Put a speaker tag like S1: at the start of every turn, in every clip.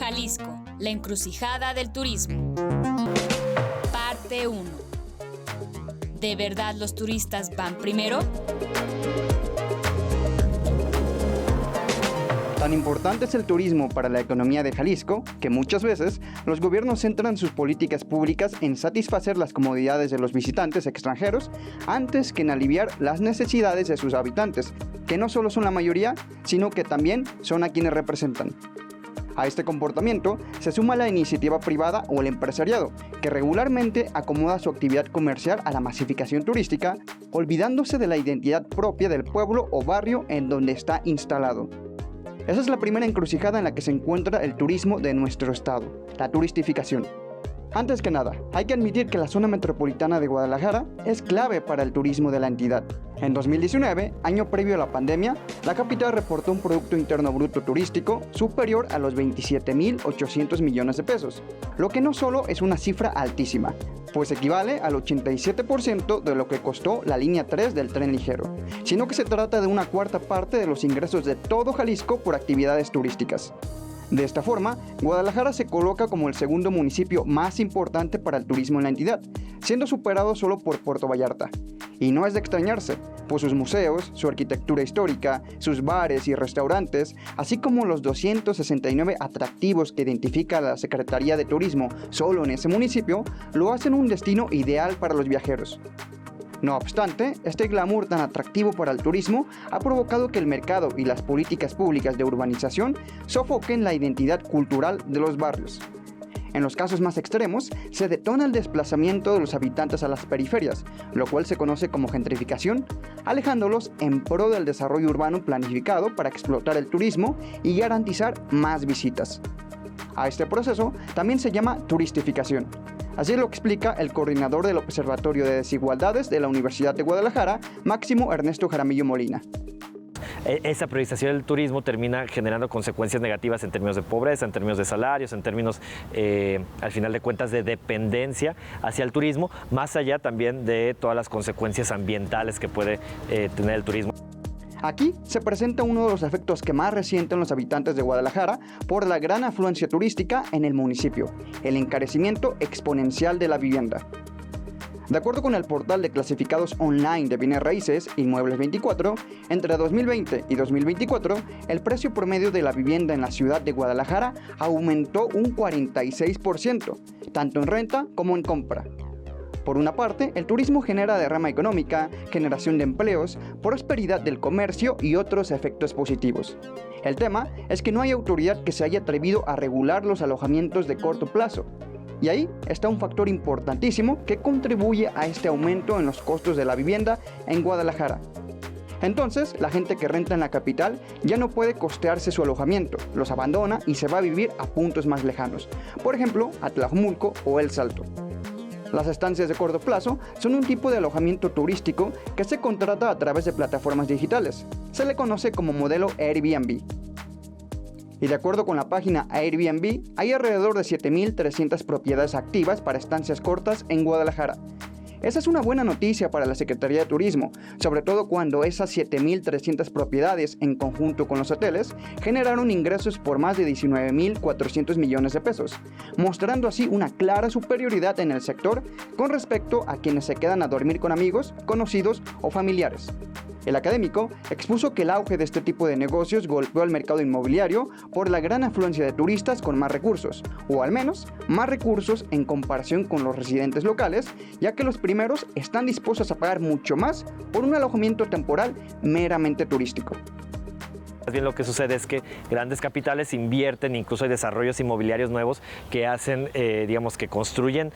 S1: Jalisco, la encrucijada del turismo. Parte 1. ¿De verdad los turistas van primero?
S2: Tan importante es el turismo para la economía de Jalisco que muchas veces los gobiernos centran sus políticas públicas en satisfacer las comodidades de los visitantes extranjeros antes que en aliviar las necesidades de sus habitantes, que no solo son la mayoría, sino que también son a quienes representan. A este comportamiento se suma la iniciativa privada o el empresariado, que regularmente acomoda su actividad comercial a la masificación turística, olvidándose de la identidad propia del pueblo o barrio en donde está instalado. Esa es la primera encrucijada en la que se encuentra el turismo de nuestro estado, la turistificación. Antes que nada, hay que admitir que la zona metropolitana de Guadalajara es clave para el turismo de la entidad. En 2019, año previo a la pandemia, la capital reportó un Producto Interno Bruto turístico superior a los 27.800 millones de pesos, lo que no solo es una cifra altísima, pues equivale al 87% de lo que costó la línea 3 del tren ligero, sino que se trata de una cuarta parte de los ingresos de todo Jalisco por actividades turísticas. De esta forma, Guadalajara se coloca como el segundo municipio más importante para el turismo en la entidad, siendo superado solo por Puerto Vallarta. Y no es de extrañarse, pues sus museos, su arquitectura histórica, sus bares y restaurantes, así como los 269 atractivos que identifica la Secretaría de Turismo solo en ese municipio, lo hacen un destino ideal para los viajeros. No obstante, este glamour tan atractivo para el turismo ha provocado que el mercado y las políticas públicas de urbanización sofoquen la identidad cultural de los barrios. En los casos más extremos, se detona el desplazamiento de los habitantes a las periferias, lo cual se conoce como gentrificación, alejándolos en pro del desarrollo urbano planificado para explotar el turismo y garantizar más visitas. A este proceso también se llama turistificación. Así lo explica el coordinador del Observatorio de Desigualdades de la Universidad de Guadalajara, Máximo Ernesto Jaramillo Molina.
S3: Esa priorización del turismo termina generando consecuencias negativas en términos de pobreza, en términos de salarios, en términos, al final de cuentas, de dependencia hacia el turismo, más allá también de todas las consecuencias ambientales que puede tener el turismo.
S2: Aquí se presenta uno de los efectos que más resienten los habitantes de Guadalajara por la gran afluencia turística en el municipio, el encarecimiento exponencial de la vivienda. De acuerdo con el portal de clasificados online de bienes raíces, Inmuebles 24, entre 2020 y 2024, el precio promedio de la vivienda en la ciudad de Guadalajara aumentó un 46%, tanto en renta como en compra. Por una parte, el turismo genera derrama económica, generación de empleos, prosperidad del comercio y otros efectos positivos. El tema es que no hay autoridad que se haya atrevido a regular los alojamientos de corto plazo. Y ahí está un factor importantísimo que contribuye a este aumento en los costos de la vivienda en Guadalajara. Entonces, la gente que renta en la capital ya no puede costearse su alojamiento, los abandona y se va a vivir a puntos más lejanos, por ejemplo, a Tlajumulco o El Salto. Las estancias de corto plazo son un tipo de alojamiento turístico que se contrata a través de plataformas digitales. Se le conoce como modelo Airbnb. Y de acuerdo con la página Airbnb, hay alrededor de 7.300 propiedades activas para estancias cortas en Guadalajara. Esa es una buena noticia para la Secretaría de Turismo, sobre todo cuando esas 7.300 propiedades, en conjunto con los hoteles, generaron ingresos por más de 19.400 millones de pesos, mostrando así una clara superioridad en el sector con respecto a quienes se quedan a dormir con amigos, conocidos o familiares. El académico expuso que el auge de este tipo de negocios golpeó al mercado inmobiliario por la gran afluencia de turistas con más recursos, o al menos más recursos en comparación con los residentes locales, ya que los primeros están dispuestos a pagar mucho más por un alojamiento temporal meramente turístico.
S3: Más bien lo que sucede es que grandes capitales invierten, incluso hay desarrollos inmobiliarios nuevos que hacen, que construyen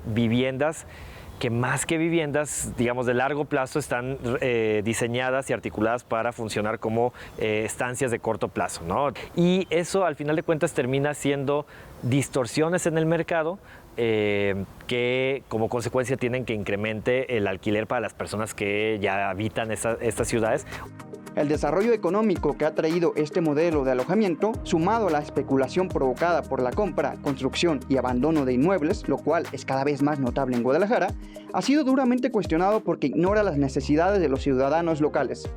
S3: viviendas que más que viviendas, digamos, de largo plazo están diseñadas y articuladas para funcionar como estancias de corto plazo, ¿no? Y eso, al final de cuentas, termina siendo distorsiones en el mercado que como consecuencia tienen que incremente el alquiler para las personas que ya habitan estas ciudades.
S2: El desarrollo económico que ha traído este modelo de alojamiento, sumado a la especulación provocada por la compra, construcción y abandono de inmuebles, lo cual es cada vez más notable en Guadalajara, ha sido duramente cuestionado porque ignora las necesidades de los ciudadanos locales.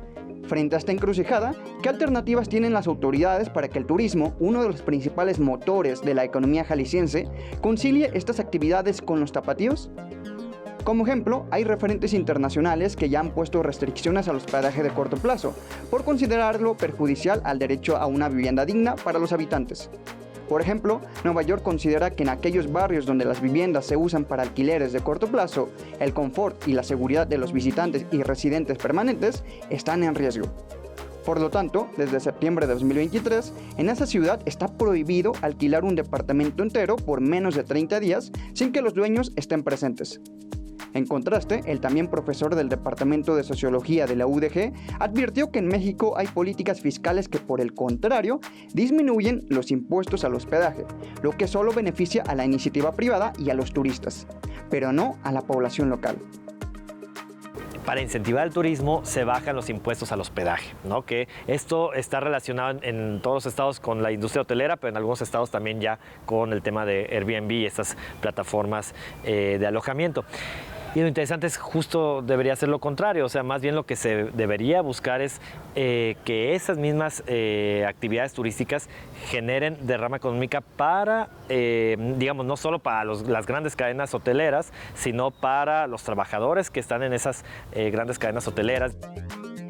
S2: Frente a esta encrucijada, ¿qué alternativas tienen las autoridades para que el turismo, uno de los principales motores de la economía jalisciense, concilie estas actividades con los tapatíos? Como ejemplo, hay referentes internacionales que ya han puesto restricciones al hospedaje de corto plazo, por considerarlo perjudicial al derecho a una vivienda digna para los habitantes. Por ejemplo, Nueva York considera que en aquellos barrios donde las viviendas se usan para alquileres de corto plazo, el confort y la seguridad de los visitantes y residentes permanentes están en riesgo. Por lo tanto, desde septiembre de 2023, en esa ciudad está prohibido alquilar un departamento entero por menos de 30 días sin que los dueños estén presentes. En contraste, el también profesor del Departamento de Sociología de la UDG advirtió que en México hay políticas fiscales que, por el contrario, disminuyen los impuestos al hospedaje, lo que solo beneficia a la iniciativa privada y a los turistas, pero no a la población local.
S3: Para incentivar el turismo se bajan los impuestos al hospedaje, ¿no? Que esto está relacionado en todos los estados con la industria hotelera, pero en algunos estados también ya con el tema de Airbnb y estas plataformas de alojamiento. Y lo interesante es justo debería ser lo contrario, o sea, más bien lo que se debería buscar es que esas mismas actividades turísticas generen derrama económica para, digamos, no solo para las grandes cadenas hoteleras, sino para los trabajadores que están en esas grandes cadenas hoteleras.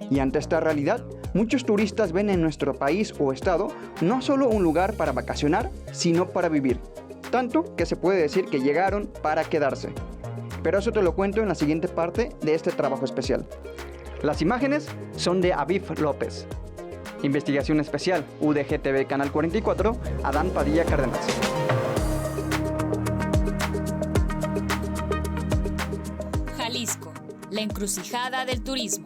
S2: Y ante esta realidad, muchos turistas ven en nuestro país o estado no solo un lugar para vacacionar, sino para vivir. Tanto que se puede decir que llegaron para quedarse. Pero eso te lo cuento en la siguiente parte de este trabajo especial. Las imágenes son de Aviv López. Investigación especial, UDG TV Canal 44, Adán Padilla Cárdenas.
S1: Jalisco, la encrucijada del turismo.